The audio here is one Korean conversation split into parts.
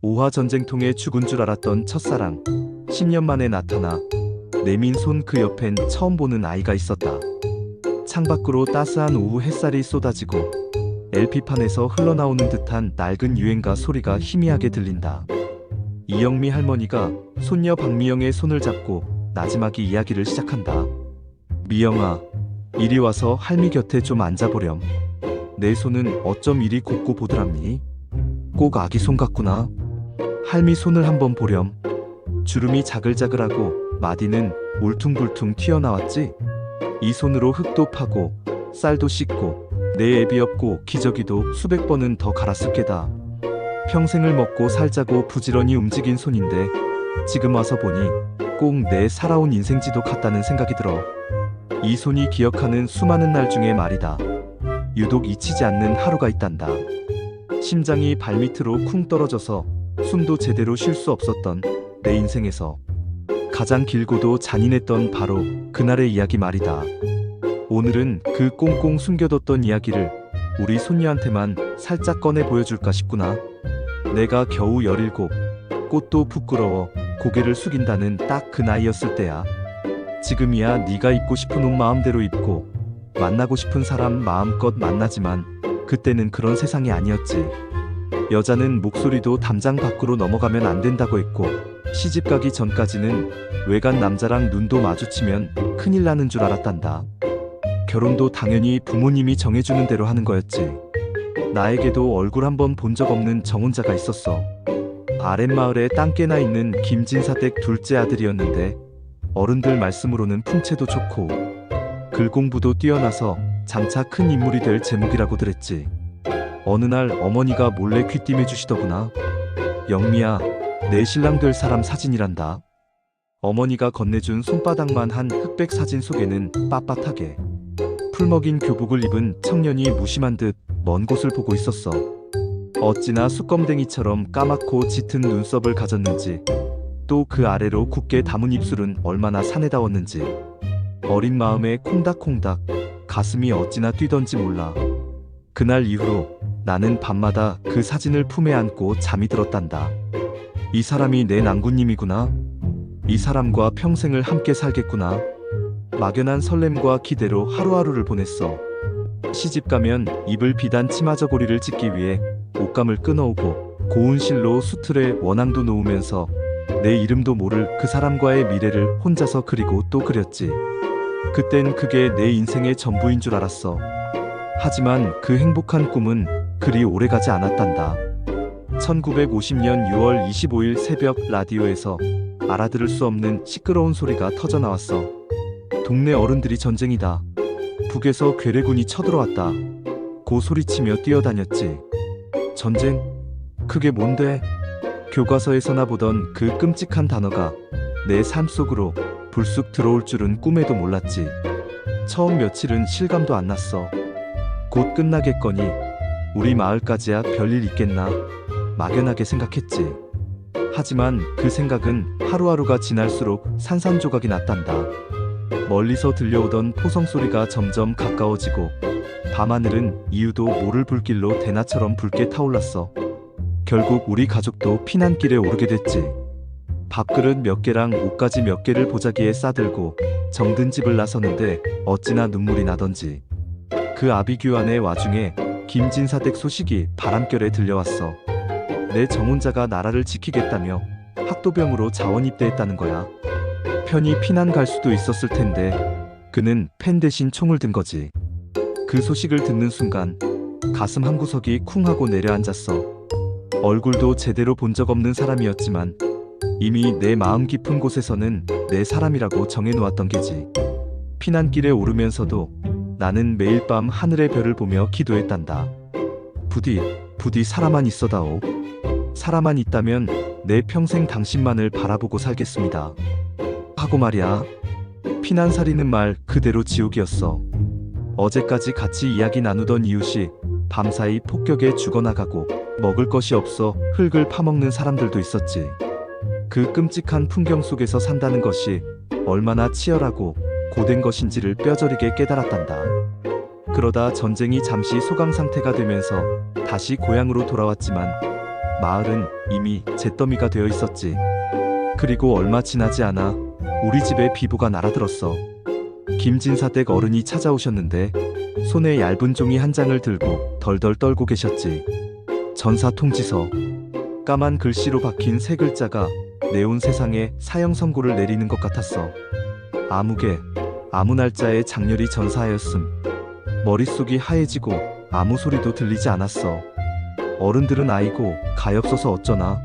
오화 전쟁통에 죽은 줄 알았던 첫사랑. 10년 만에 나타나 내민 손 그 옆엔 처음 보는 아이가 있었다. 창밖으로 따스한 오후 햇살이 쏟아지고 LP판에서 흘러나오는 듯한 낡은 유행가 소리가 희미하게 들린다. 이영미 할머니가 손녀 박미영의 손을 잡고 나지막이 이야기를 시작한다. 미영아, 이리 와서 할미 곁에 좀 앉아보렴. 내 손은 어쩜 이리 곱고 보드랍니? 꼭 아기 손 같구나. 할미 손을 한번 보렴. 주름이 자글자글하고 마디는 울퉁불퉁 튀어나왔지? 이 손으로 흙도 파고 쌀도 씻고 내 애비 없고 기저귀도 수백 번은 더 갈았을 게다. 평생을 먹고 살자고 부지런히 움직인 손인데 지금 와서 보니 꼭 내 살아온 인생지도 같다는 생각이 들어. 이 손이 기억하는 수많은 날 중에 말이다. 유독 잊히지 않는 하루가 있단다. 심장이 발밑으로 쿵 떨어져서 숨도 제대로 쉴 수 없었던 내 인생에서 가장 길고도 잔인했던 바로 그날의 이야기 말이다. 오늘은 그 꽁꽁 숨겨뒀던 이야기를 우리 손녀한테만 살짝 꺼내 보여줄까 싶구나. 내가 겨우 17, 꽃도 부끄러워 고개를 숙인다는 딱 그 나이였을 때야. 지금이야 네가 입고 싶은 옷 마음대로 입고 만나고 싶은 사람 마음껏 만나지만 그때는 그런 세상이 아니었지. 여자는 목소리도 담장 밖으로 넘어가면 안 된다고 했고 시집 가기 전까지는 외간 남자랑 눈도 마주치면 큰일 나는 줄 알았단다. 결혼도 당연히 부모님이 정해주는 대로 하는 거였지. 나에게도 얼굴 한번 본 적 없는 정혼자가 있었어. 아랫마을에 땅깨나 있는 김진사댁 둘째 아들이었는데 어른들 말씀으로는 풍채도 좋고 글공부도 뛰어나서 장차 큰 인물이 될 제목이라고 들었지. 어느 날 어머니가 몰래 귀띔해 주시더구나. 영미야, 내 신랑 될 사람 사진이란다. 어머니가 건네준 손바닥만 한 흑백 사진 속에는 빳빳하게 풀먹인 교복을 입은 청년이 무심한 듯 먼 곳을 보고 있었어. 어찌나 수검댕이처럼 까맣고 짙은 눈썹을 가졌는지 또 그 아래로 굳게 담은 입술은 얼마나 사내다웠는지 어린 마음에 콩닥콩닥 가슴이 어찌나 뛰던지 몰라. 그날 이후로 나는 밤마다 그 사진을 품에 안고 잠이 들었단다. 이 사람이 내 낭구님이구나. 이 사람과 평생을 함께 살겠구나. 막연한 설렘과 기대로 하루하루를 보냈어. 시집가면 입을 비단 치마저고리를 찢기 위해 옷감을 끊어오고 고운 실로 수틀에 원앙도 놓으면서 내 이름도 모를 그 사람과의 미래를 혼자서 그리고 또 그렸지. 그땐 그게 내 인생의 전부인 줄 알았어. 하지만 그 행복한 꿈은 그리 오래가지 않았단다. 1950년 6월 25일 새벽 라디오에서 알아들을 수 없는 시끄러운 소리가 터져나왔어. 동네 어른들이 전쟁이다. 북에서 괴뢰군이 쳐들어왔다. 고 소리치며 뛰어다녔지. 전쟁? 그게 뭔데? 교과서에서나 보던 그 끔찍한 단어가 내 삶 속으로 불쑥 들어올 줄은 꿈에도 몰랐지. 처음 며칠은 실감도 안 났어. 곧 끝나겠거니 우리 마을까지야 별일 있겠나 막연하게 생각했지. 하지만 그 생각은 하루하루가 지날수록 산산조각이 났단다. 멀리서 들려오던 포성소리가 점점 가까워지고 밤하늘은 이유도 모를 불길로 대나처럼 붉게 타올랐어. 결국 우리 가족도 피난길에 오르게 됐지. 밥그릇 몇 개랑 옷가지 몇 개를 보자기에 싸들고 정든 집을 나서는데 어찌나 눈물이 나던지. 그 아비규환의 와중에 김진사댁 소식이 바람결에 들려왔어. 내 정혼자가 나라를 지키겠다며 학도병으로 자원 입대했다는 거야. 편히 피난 갈 수도 있었을 텐데 그는 펜 대신 총을 든 거지. 그 소식을 듣는 순간 가슴 한구석이 쿵 하고 내려앉았어. 얼굴도 제대로 본 적 없는 사람이었지만 이미 내 마음 깊은 곳에서는 내 사람이라고 정해놓았던 게지. 피난길에 오르면서도 나는 매일 밤 하늘의 별을 보며 기도했단다. 부디 사람만 있어다오. 사람만 있다면 내 평생 당신만을 바라보고 살겠습니다. 하고 말이야. 피난살이는 말 그대로 지옥이었어. 어제까지 같이 이야기 나누던 이웃이 밤사이 폭격에 죽어나가고 먹을 것이 없어 흙을 파먹는 사람들도 있었지. 그 끔찍한 풍경 속에서 산다는 것이 얼마나 치열하고 고된 것인지를 뼈저리게 깨달았단다. 그러다 전쟁이 잠시 소강 상태가 되면서 다시 고향으로 돌아왔지만 마을은 이미 잿더미가 되어 있었지. 그리고 얼마 지나지 않아 우리 집에 비보가 날아들었어. 김진사댁 어른이 찾아오셨는데 손에 얇은 종이 한 장을 들고 덜덜 떨고 계셨지. 전사통지서. 까만 글씨로 박힌 세 글자가 내온 세상에 사형 선고를 내리는 것 같았어. 아무개, 아무 날짜에 장렬히 전사하였음. 머릿속이 하얘지고 아무 소리도 들리지 않았어. 어른들은 아이고 가엾어서 어쩌나,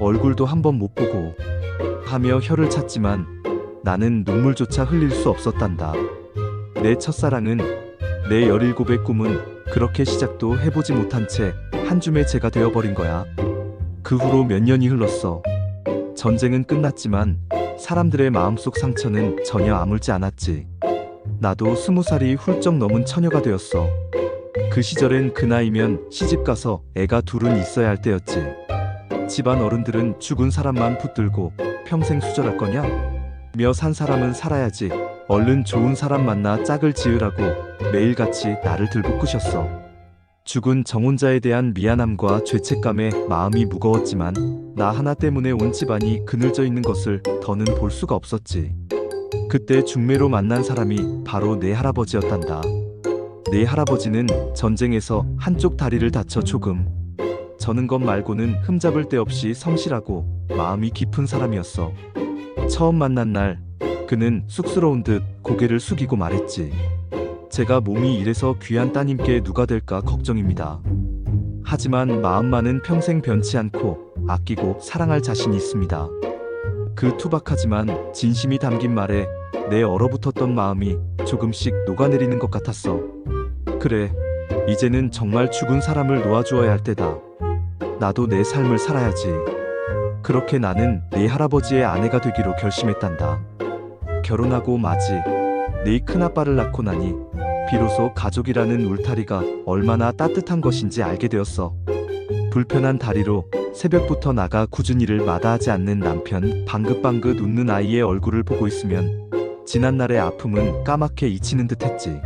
얼굴도 한번 못 보고 하며 혀를 찼지만 나는 눈물조차 흘릴 수 없었단다. 내 첫사랑은, 내 17의 꿈은 그렇게 시작도 해보지 못한 채 한 줌의 재가 되어버린 거야. 그 후로 몇 년이 흘렀어. 전쟁은 끝났지만 사람들의 마음속 상처는 전혀 아물지 않았지. 나도 20살이 훌쩍 넘은 처녀가 되었어. 그 시절엔 그 나이면 시집가서 애가 둘은 있어야 할 때였지. 집안 어른들은 죽은 사람만 붙들고 평생 수절할 거냐? 며 산 사람은 살아야지, 얼른 좋은 사람 만나 짝을 지으라고 매일같이 나를 들볶으셨어. 죽은 정혼자에 대한 미안함과 죄책감에 마음이 무거웠지만 나 하나 때문에 온 집안이 그늘져 있는 것을 더는 볼 수가 없었지. 그때 중매로 만난 사람이 바로 내 할아버지였단다. 내 할아버지는 전쟁에서 한쪽 다리를 다쳐 조금 저는 것 말고는 흠잡을 데 없이 성실하고 마음이 깊은 사람이었어. 처음 만난 날 그는 쑥스러운 듯 고개를 숙이고 말했지. 제가 몸이 이래서 귀한 따님께 누가 될까 걱정입니다. 하지만 마음만은 평생 변치 않고 아끼고 사랑할 자신이 있습니다. 그 투박하지만 진심이 담긴 말에 내 얼어붙었던 마음이 조금씩 녹아내리는 것 같았어. 그래, 이제는 정말 죽은 사람을 놓아주어야 할 때다. 나도 내 삶을 살아야지. 그렇게 나는 네 할아버지의 아내가 되기로 결심했단다. 결혼하고 맞이 네 큰아빠를 낳고 나니 비로소 가족이라는 울타리가 얼마나 따뜻한 것인지 알게 되었어. 불편한 다리로 새벽부터 나가 굳은 일을 마다하지 않는 남편, 방긋방긋 웃는 아이의 얼굴을 보고 있으면 지난날의 아픔은 까맣게 잊히는 듯했지.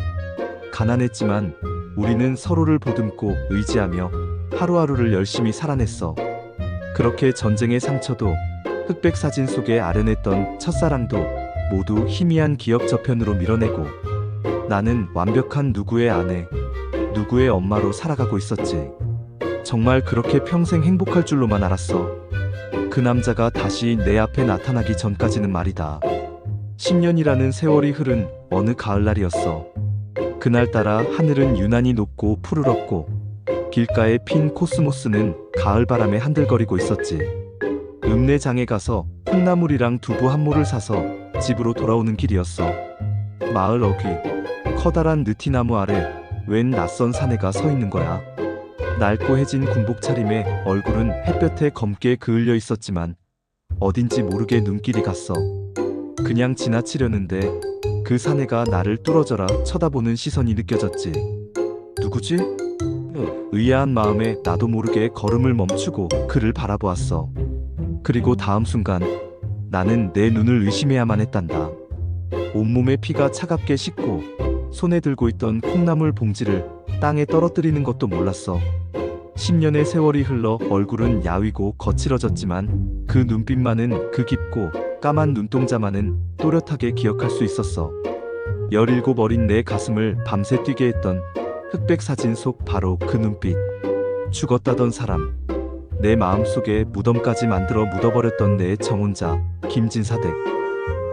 가난했지만 우리는 서로를 보듬고 의지하며 하루하루를 열심히 살아냈어. 그렇게 전쟁의 상처도, 흑백 사진 속에 아련했던 첫사랑도 모두 희미한 기억 저편으로 밀어내고 나는 완벽한 누구의 아내, 누구의 엄마로 살아가고 있었지. 정말 그렇게 평생 행복할 줄로만 알았어. 그 남자가 다시 내 앞에 나타나기 전까지는 말이다. 10년이라는 세월이 흐른 어느 가을날이었어. 그날따라 하늘은 유난히 높고 푸르렀고 길가에 핀 코스모스는 가을 바람에 한들거리고 있었지. 읍내장에 가서 콩나물이랑 두부 한 모를 사서 집으로 돌아오는 길이었어. 마을 어귀, 커다란 느티나무 아래 웬 낯선 사내가 서 있는 거야. 낡고 해진 군복 차림에 얼굴은 햇볕에 검게 그을려 있었지만 어딘지 모르게 눈길이 갔어. 그냥 지나치려는데 그 사내가 나를 뚫어져라 쳐다보는 시선이 느껴졌지. 누구지? 의아한 마음에 나도 모르게 걸음을 멈추고 그를 바라보았어. 그리고 다음 순간 나는 내 눈을 의심해야만 했단다. 온몸에 피가 차갑게 식고 손에 들고 있던 콩나물 봉지를 땅에 떨어뜨리는 것도 몰랐어. 10년의 세월이 흘러 얼굴은 야위고 거칠어졌지만 그 눈빛만은, 그 깊고 까만 눈동자만은 또렷하게 기억할 수 있었어. 17 어린 내 가슴을 밤새 뛰게 했던 흑백 사진 속 바로 그 눈빛. 죽었다던 사람, 내 마음속에 무덤까지 만들어 묻어버렸던 내 정혼자 김진사댁.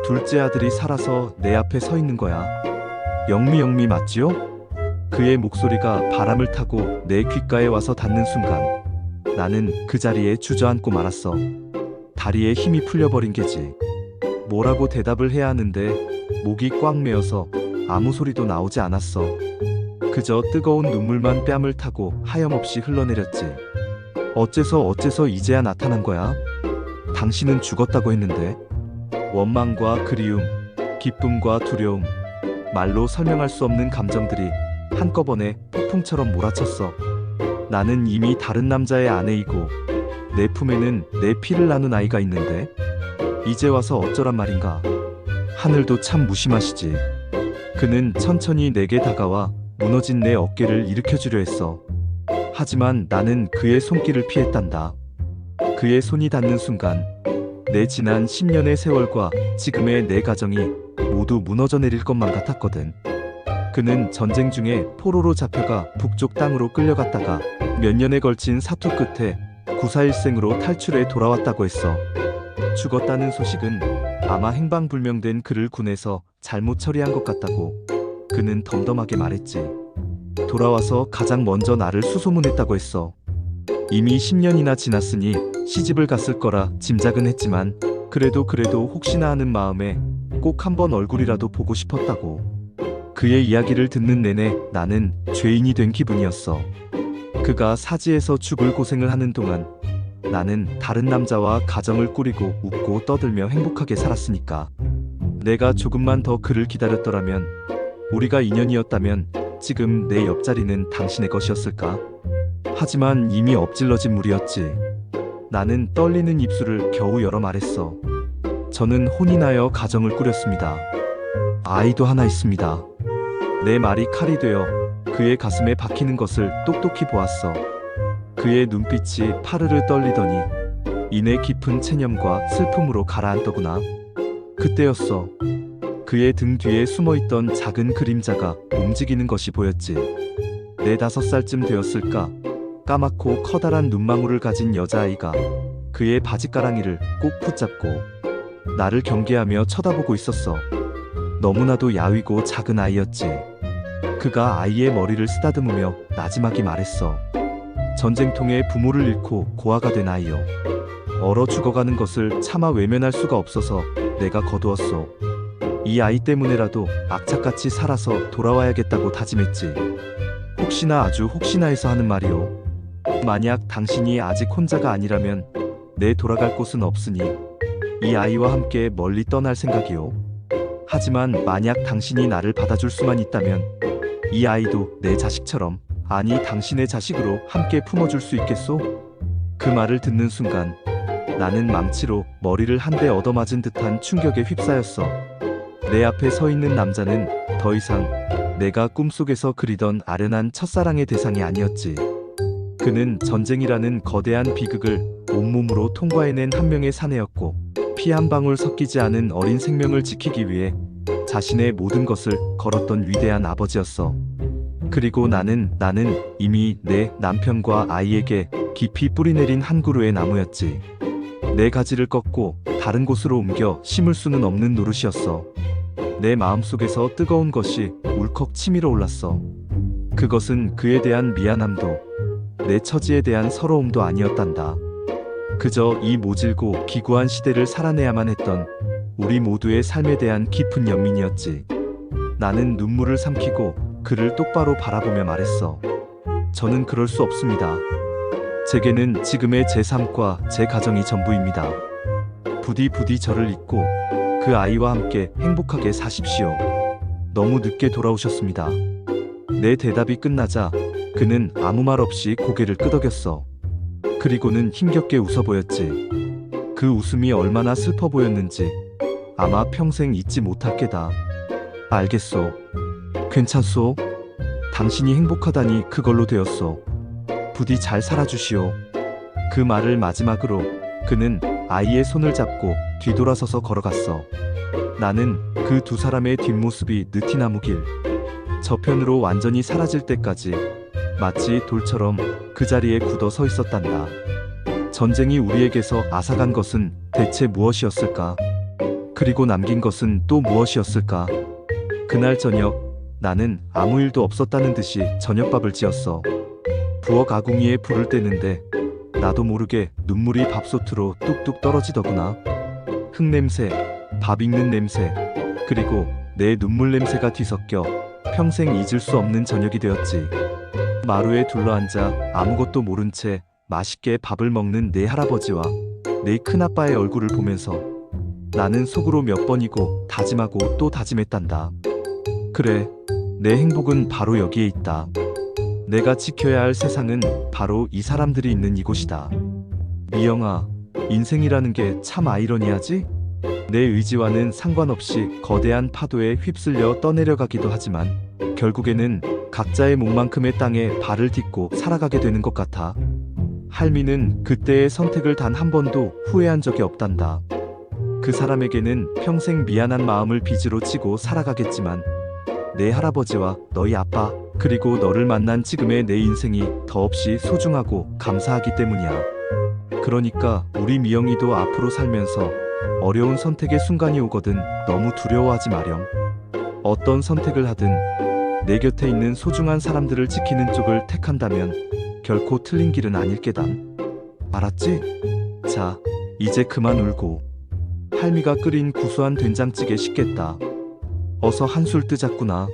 둘째 아들이 살아서 내 앞에 서 있는 거야. 영미 맞지요? 그의 목소리가 바람을 타고 내 귓가에 와서 닿는 순간 나는 그 자리에 주저앉고 말았어. 다리에 힘이 풀려버린 게지. 뭐라고 대답을 해야 하는데 목이 꽉 메어서 아무 소리도 나오지 않았어. 그저 뜨거운 눈물만 뺨을 타고 하염없이 흘러내렸지. 어째서 이제야 나타난 거야? 당신은 죽었다고 했는데. 원망과 그리움, 기쁨과 두려움, 말로 설명할 수 없는 감정들이 한꺼번에 폭풍처럼 몰아쳤어. 나는 이미 다른 남자의 아내이고 내 품에는 내 피를 나눈 아이가 있는데 이제 와서 어쩌란 말인가. 하늘도 참 무심하시지. 그는 천천히 내게 다가와 무너진 내 어깨를 일으켜주려 했어. 하지만 나는 그의 손길을 피했단다. 그의 손이 닿는 순간 내 지난 10년의 세월과 지금의 내 가정이 모두 무너져 내릴 것만 같았거든. 그는 전쟁 중에 포로로 잡혀가 북쪽 땅으로 끌려갔다가 몇 년에 걸친 사투 끝에 구사일생으로 탈출해 돌아왔다고 했어. 죽었다는 소식은 아마 행방불명된 그를 군에서 잘못 처리한 것 같다고 그는 덤덤하게 말했지. 돌아와서 가장 먼저 나를 수소문했다고 했어. 이미 10년이나 지났으니 시집을 갔을 거라 짐작은 했지만 그래도 혹시나 하는 마음에 꼭 한번 얼굴이라도 보고 싶었다고. 그의 이야기를 듣는 내내 나는 죄인이 된 기분이었어. 그가 사지에서 죽을 고생을 하는 동안 나는 다른 남자와 가정을 꾸리고 웃고 떠들며 행복하게 살았으니까. 내가 조금만 더 그를 기다렸더라면, 우리가 인연이었다면 지금 내 옆자리는 당신의 것이었을까? 하지만 이미 엎질러진 물이었지. 나는 떨리는 입술을 겨우 열어 말했어. 저는 혼인하여 가정을 꾸렸습니다. 아이도 하나 있습니다. 내 말이 칼이 되어 그의 가슴에 박히는 것을 똑똑히 보았어. 그의 눈빛이 파르르 떨리더니 이내 깊은 체념과 슬픔으로 가라앉더구나. 그때였어. 그의 등 뒤에 숨어있던 작은 그림자가 움직이는 것이 보였지. 4~5살쯤 되었을까? 까맣고 커다란 눈망울을 가진 여자아이가 그의 바지가랑이를 꼭 붙잡고 나를 경계하며 쳐다보고 있었어. 너무나도 야위고 작은 아이였지. 그가 아이의 머리를 쓰다듬으며 나지막이 말했어. 전쟁통에 부모를 잃고 고아가 된 아이여. 얼어 죽어가는 것을 차마 외면할 수가 없어서 내가 거두었소. 이 아이 때문에라도 악착같이 살아서 돌아와야겠다고 다짐했지. 혹시나 아주 혹시나 해서 하는 말이오. 만약 당신이 아직 혼자가 아니라면 내 돌아갈 곳은 없으니 이 아이와 함께 멀리 떠날 생각이오. 하지만 만약 당신이 나를 받아줄 수만 있다면 이 아이도 내 자식처럼, 아니 당신의 자식으로 함께 품어줄 수 있겠소? 그 말을 듣는 순간 나는 망치로 머리를 한 대 얻어맞은 듯한 충격에 휩싸였어. 내 앞에 서 있는 남자는 더 이상 내가 꿈속에서 그리던 아련한 첫사랑의 대상이 아니었지. 그는 전쟁이라는 거대한 비극을 온몸으로 통과해낸 한 명의 사내였고, 피 한 방울 섞이지 않은 어린 생명을 지키기 위해 자신의 모든 것을 걸었던 위대한 아버지였어. 그리고 나는 이미 내 남편과 아이에게 깊이 뿌리내린 한 그루의 나무였지. 내 가지를 꺾고 다른 곳으로 옮겨 심을 수는 없는 노릇이었어. 내 마음속에서 뜨거운 것이 울컥 치밀어 올랐어. 그것은 그에 대한 미안함도 내 처지에 대한 서러움도 아니었단다. 그저 이 모질고 기구한 시대를 살아내야만 했던 우리 모두의 삶에 대한 깊은 연민이었지. 나는 눈물을 삼키고 그를 똑바로 바라보며 말했어. 저는 그럴 수 없습니다. 제게는 지금의 제 삶과 제 가정이 전부입니다. 부디 저를 잊고 그 아이와 함께 행복하게 사십시오. 너무 늦게 돌아오셨습니다. 내 대답이 끝나자 그는 아무 말 없이 고개를 끄덕였어. 그리고는 힘겹게 웃어 보였지. 그 웃음이 얼마나 슬퍼 보였는지 아마 평생 잊지 못할 게다. 알겠소. 괜찮소. 당신이 행복하다니 그걸로 되었소. 부디 잘 살아주시오. 그 말을 마지막으로 그는 아이의 손을 잡고 뒤돌아서서 걸어갔어. 나는 그 두 사람의 뒷모습이 느티나무 길 저편으로 완전히 사라질 때까지 마치 돌처럼 그 자리에 굳어 서 있었단다. 전쟁이 우리에게서 앗아간 것은 대체 무엇이었을까? 그리고 남긴 것은 또 무엇이었을까? 그날 저녁 나는 아무 일도 없었다는 듯이 저녁밥을 지었어. 부엌 아궁이에 불을 떼는데 나도 모르게 눈물이 밥솥으로 뚝뚝 떨어지더구나. 흙냄새, 밥 익는 냄새, 그리고 내 눈물 냄새가 뒤섞여 평생 잊을 수 없는 저녁이 되었지. 마루에 둘러앉아 아무것도 모른 채 맛있게 밥을 먹는 내 할아버지와 내 큰아빠의 얼굴을 보면서 나는 속으로 몇 번이고 다짐하고 또 다짐했단다. 그래, 내 행복은 바로 여기에 있다. 내가 지켜야 할 세상은 바로 이 사람들이 있는 이곳이다. 미영아, 인생이라는 게 참 아이러니하지? 내 의지와는 상관없이 거대한 파도에 휩쓸려 떠내려가기도 하지만 결국에는 각자의 몸만큼의 땅에 발을 딛고 살아가게 되는 것 같아. 할미는 그때의 선택을 단 한 번도 후회한 적이 없단다. 그 사람에게는 평생 미안한 마음을 빚으로 지고 살아가겠지만 내 할아버지와 너희 아빠 그리고 너를 만난 지금의 내 인생이 더없이 소중하고 감사하기 때문이야. 그러니까 우리 미영이도 앞으로 살면서 어려운 선택의 순간이 오거든 너무 두려워하지 마렴. 어떤 선택을 하든 내 곁에 있는 소중한 사람들을 지키는 쪽을 택한다면 결코 틀린 길은 아닐 게담. 알았지? 자, 이제 그만 울고. 할미가 끓인 구수한 된장찌개 식겠다. 어서 한술 뜨자꾸나.